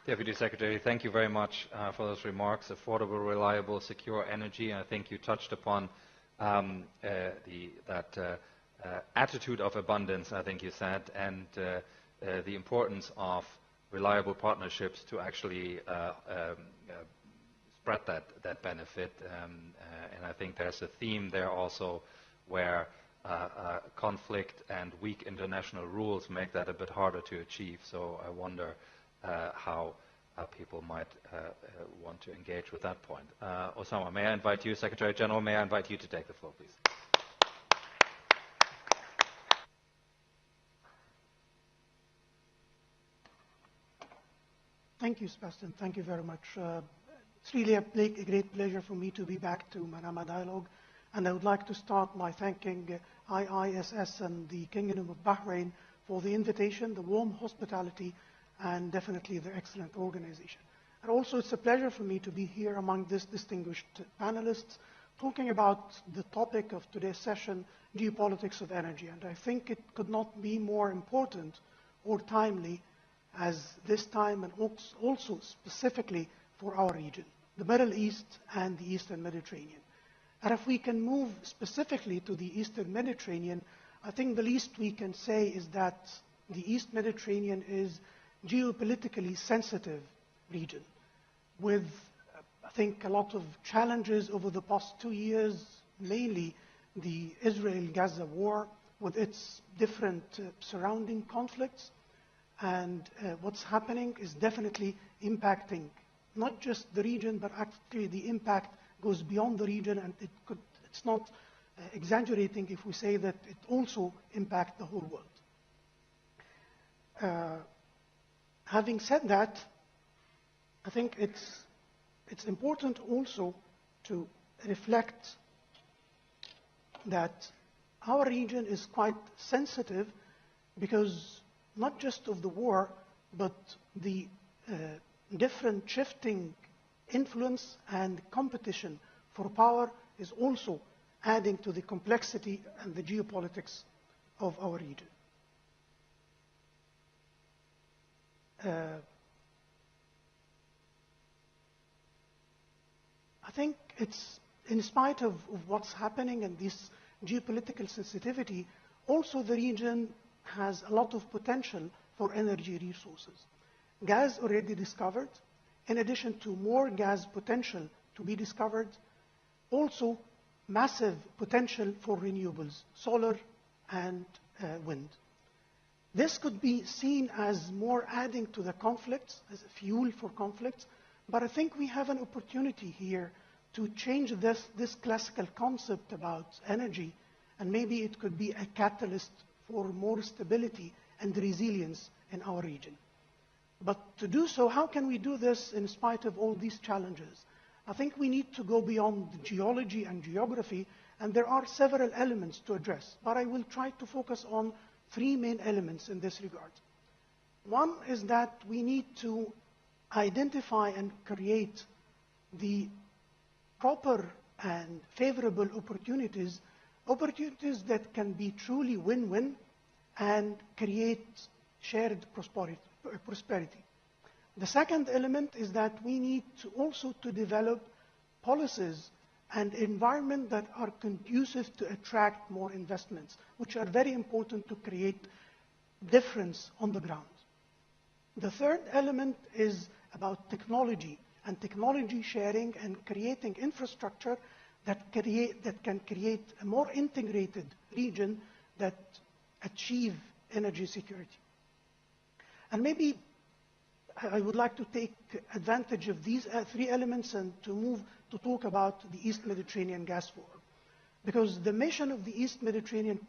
Deputy Secretary, thank you very much for those remarks. Affordable, reliable, secure energy. I think you touched upon that attitude of abundance, I think you said, and the importance of reliable partnerships to actually spread that benefit. And I think there's a theme there also where conflict and weak international rules make that a bit harder to achieve. So I wonder how people might want to engage with that point. Osama, may I invite you, Secretary General, may I invite you to take the floor, please. Thank you, Sebastian. Thank you very much. It's really a great pleasure for me to be back to Manama Dialogue. And I would like to start by thanking IISS and the Kingdom of Bahrain for the invitation, the warm hospitality, and definitely the excellent organization. And also, it's a pleasure for me to be here among these distinguished panelists talking about the topic of today's session, geopolitics of energy. And I think it could not be more important or timely as this time, and also specifically for our region, the Middle East and the Eastern Mediterranean. And if we can move specifically to the Eastern Mediterranean, I think the least we can say is that the East Mediterranean is geopolitically sensitive region with, I think, a lot of challenges over the past 2 years, mainly the Israel-Gaza war with its different surrounding conflicts. And what's happening is definitely impacting not just the region, but actually the impact goes beyond the region, and it's not exaggerating if we say that it also impacts the whole world. Having said that, I think it's important also to reflect that our region is quite sensitive because not just of the war, but the different shifting influence and competition for power is also adding to the complexity and the geopolitics of our region. I think it's, in spite of what's happening and this geopolitical sensitivity, also the region has a lot of potential for energy resources. Gas already discovered, in addition to more gas potential to be discovered, also massive potential for renewables, solar and wind. This could be seen as more adding to the conflicts, as a fuel for conflicts, but I think we have an opportunity here to change this classical concept about energy, and maybe it could be a catalyst for more stability and resilience in our region. But to do so, how can we do this in spite of all these challenges? I think we need to go beyond geology and geography, and there are several elements to address, but I will try to focus on 3 main elements in this regard. One is that we need to identify and create the proper and favorable opportunities that can be truly win-win and create shared prosperity. The second element is that we need to also to develop policies and environment that are conducive to attract more investments, which are very important to create difference on the ground. The third element is about technology and technology sharing and creating infrastructure that can create a more integrated region that achieve energy security. And maybe I would like to take advantage of these 3 elements and to move to talk about the East Mediterranean Gas Forum. Because the mission of the East Mediterranean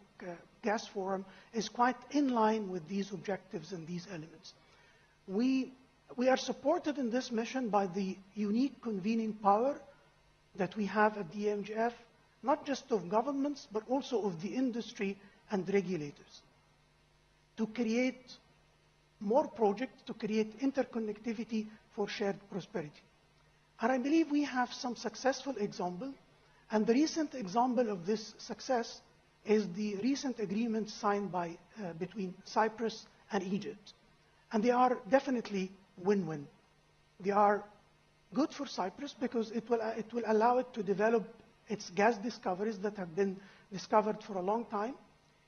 Gas Forum is quite in line with these objectives and these elements. We are supported in this mission by the unique convening power that we have at the EMGF, not just of governments, but also of the industry and regulators, to create more projects, to create interconnectivity for shared prosperity. And I believe we have some successful examples, and the recent example of this success is the recent agreement signed between Cyprus and Egypt. And they are definitely win-win. They are good for Cyprus because it will allow it to develop its gas discoveries that have been discovered for a long time.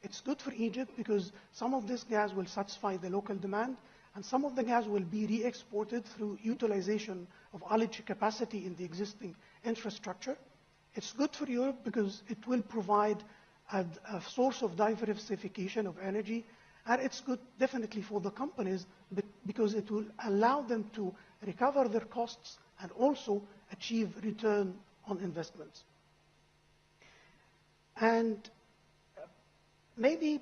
It's good for Egypt because some of this gas will satisfy the local demand, and some of the gas will be re-exported through utilization of LNG capacity in the existing infrastructure. It's good for Europe because it will provide a source of diversification of energy, and it's good definitely for the companies because it will allow them to recover their costs and also achieve return on investments. And maybe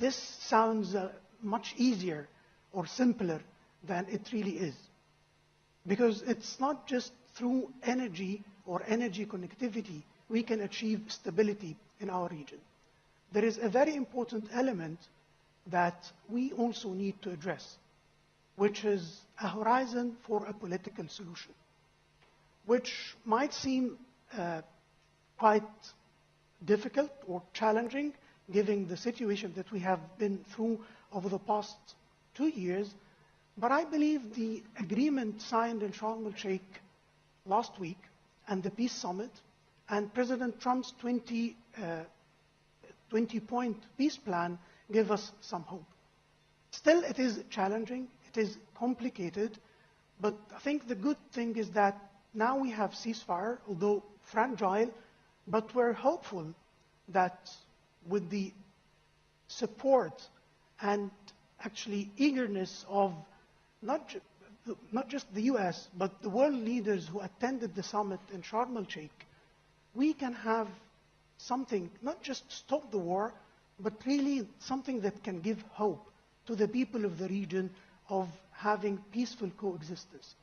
this sounds much easier or simpler than it really is, because it's not just through energy or energy connectivity we can achieve stability in our region. There is a very important element that we also need to address, which is a horizon for a political solution, which might seem quite difficult or challenging given the situation that we have been through over the past 2 years. But I believe the agreement signed in Sharm el-Sheikh last week and the Peace Summit and President Trump's 20-point peace plan give us some hope. Still, it is challenging, it is complicated, but I think the good thing is that now we have ceasefire, although fragile, but we're hopeful that with the support and actually eagerness of not just the US, but the world leaders who attended the summit in Sharm el-Sheikh, we can have something, not just stop the war, but really something that can give hope to the people of the region of having peaceful coexistence.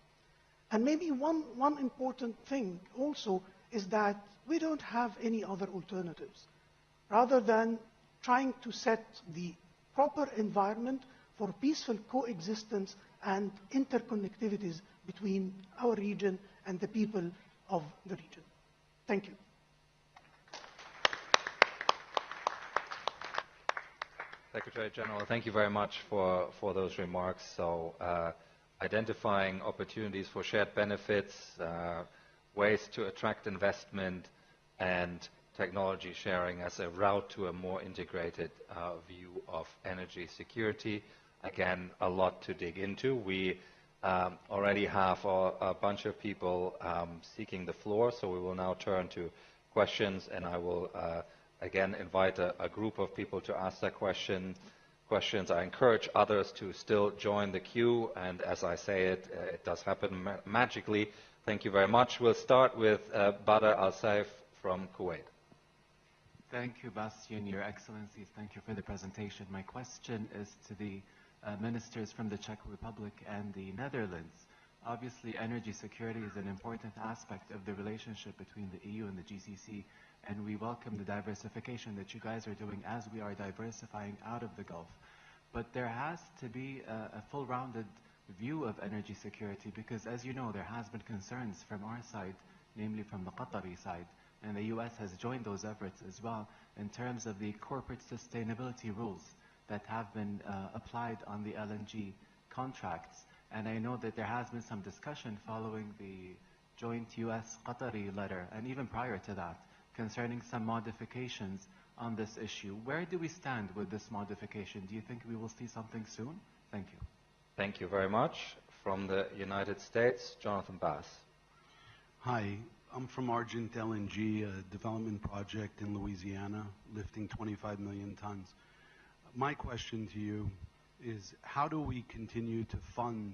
And maybe one important thing also is that we don't have any other alternatives. Rather than trying to set the proper environment for peaceful coexistence and interconnectivities between our region and the people of the region. Thank you. Secretary General, thank you very much for those remarks. So identifying opportunities for shared benefits, ways to attract investment, and technology sharing as a route to a more integrated view of energy security. Again, a lot to dig into. We already have a bunch of people seeking the floor, so we will now turn to questions, and I will again invite a group of people to ask their questions. I encourage others to still join the queue, and as I say it, it does happen magically. Thank you very much. We'll start with Badr Al-Saif from Kuwait. Thank you, Bastian, Your Excellencies. Thank you for the presentation. My question is to the ministers from the Czech Republic and the Netherlands. Obviously, energy security is an important aspect of the relationship between the EU and the GCC, and we welcome the diversification that you guys are doing as we are diversifying out of the Gulf. But there has to be a full-rounded view of energy security because, as you know, there has been concerns from our side, namely from the Qatari side, and the US has joined those efforts as well in terms of the corporate sustainability rules that have been applied on the LNG contracts. And I know that there has been some discussion following the joint US-Qatari letter, and even prior to that, concerning some modifications on this issue. Where do we stand with this modification? Do you think we will see something soon? Thank you. Thank you very much. From the United States, Jonathan Bass. Hi, I'm from Argent LNG, a development project in Louisiana, lifting 25 million tons. My question to you is, how do we continue to fund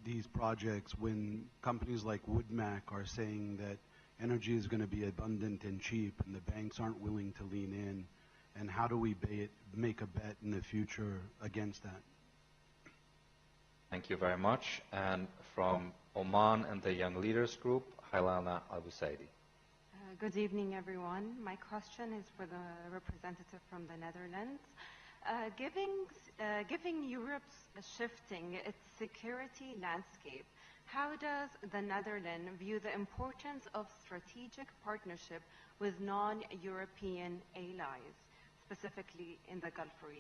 these projects when companies like Woodmac are saying that energy is going to be abundant and cheap and the banks aren't willing to lean in? And how do we make a bet in the future against that? Thank you very much. And from Oman and the Young Leaders Group, Hailana Al-Busaidi. Good evening, everyone. My question is for the representative from the Netherlands. Given Europe's shifting its security landscape, how does the Netherlands view the importance of strategic partnership with non-European allies, specifically in the Gulf region?